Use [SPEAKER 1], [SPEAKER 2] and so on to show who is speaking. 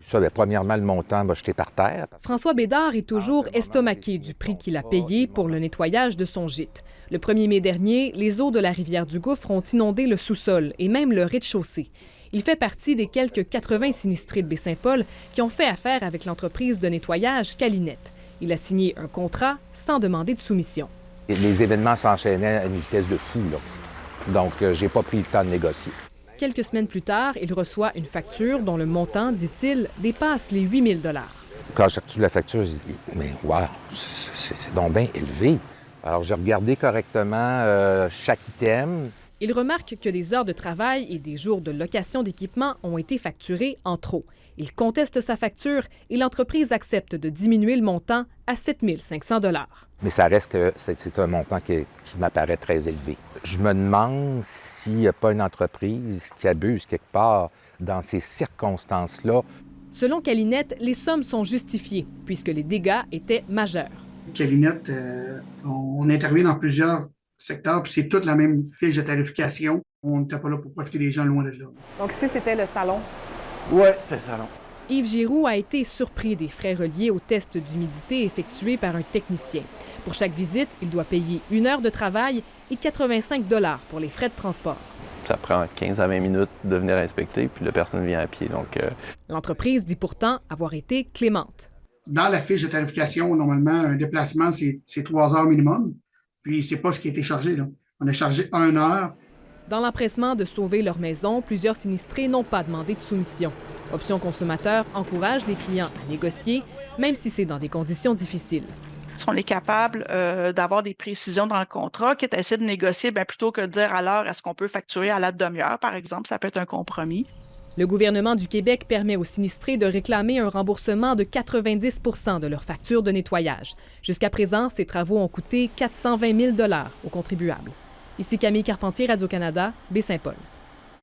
[SPEAKER 1] Ça, bien, premièrement, le montant va jeter par terre.
[SPEAKER 2] François Bédard est toujours estomaqué du prix qu'il a payé pour le nettoyage de son gîte. Le 1er mai dernier, les eaux de la rivière du Gouffre ont inondé le sous-sol et même le rez-de-chaussée. Il fait partie des quelques 80 sinistrés de Baie-Saint-Paul qui ont fait affaire avec l'entreprise de nettoyage Calinette. Il a signé un contrat sans demander de soumission.
[SPEAKER 1] Les événements s'enchaînaient à une vitesse de fou, là. Donc, j'ai pas pris le temps de négocier.
[SPEAKER 2] Quelques semaines plus tard, il reçoit une facture dont le montant, dit-il, dépasse les 8 000 $.
[SPEAKER 1] Quand j'ai reçu la facture, je dis « Mais wow, c'est donc bien élevé. » Alors, j'ai regardé correctement chaque item.
[SPEAKER 2] Il remarque que des heures de travail et des jours de location d'équipement ont été facturés en trop. Il conteste sa facture et l'entreprise accepte de diminuer le montant à 7 500 $.
[SPEAKER 1] Mais ça reste que c'est un montant qui m'apparaît très élevé. Je me demande s'il n'y a pas une entreprise qui abuse quelque part dans ces circonstances-là.
[SPEAKER 2] Selon Calinette, les sommes sont justifiées puisque les dégâts étaient majeurs.
[SPEAKER 3] Calinette, on intervient dans plusieurs secteurs, puis c'est toute la même fiche de tarification. On n'était pas là pour profiter des gens loin de là.
[SPEAKER 4] Donc ici, c'était le salon?
[SPEAKER 5] Oui, c'était le salon.
[SPEAKER 2] Yves Giroux a été surpris des frais reliés au test d'humidité effectué par un technicien. Pour chaque visite, il doit payer 1 heure de travail et 85 $ pour les frais de transport.
[SPEAKER 5] Ça prend 15 à 20 minutes de venir inspecter, puis la personne vient à pied. Donc,
[SPEAKER 2] L'entreprise dit pourtant avoir été clémente.
[SPEAKER 3] Dans la fiche de tarification, normalement, un déplacement, c'est 3 heures minimum. Puis c'est pas ce qui a été chargé, là. On a chargé 1 heure.
[SPEAKER 2] Dans l'empressement de sauver leur maison, plusieurs sinistrés n'ont pas demandé de soumission. Option Consommateur encourage les clients à négocier, même si c'est dans des conditions difficiles.
[SPEAKER 6] Si on est capable d'avoir des précisions dans le contrat, quitte à essayer de négocier, bien, plutôt que de dire à l'heure, est-ce qu'on peut facturer à la demi-heure, par exemple, ça peut être un compromis.
[SPEAKER 2] Le gouvernement du Québec permet aux sinistrés de réclamer un remboursement de 90 % de leur facture de nettoyage. Jusqu'à présent, ces travaux ont coûté 420 000 $ aux contribuables. Ici Camille Carpentier, Radio-Canada, Baie-Saint-Paul.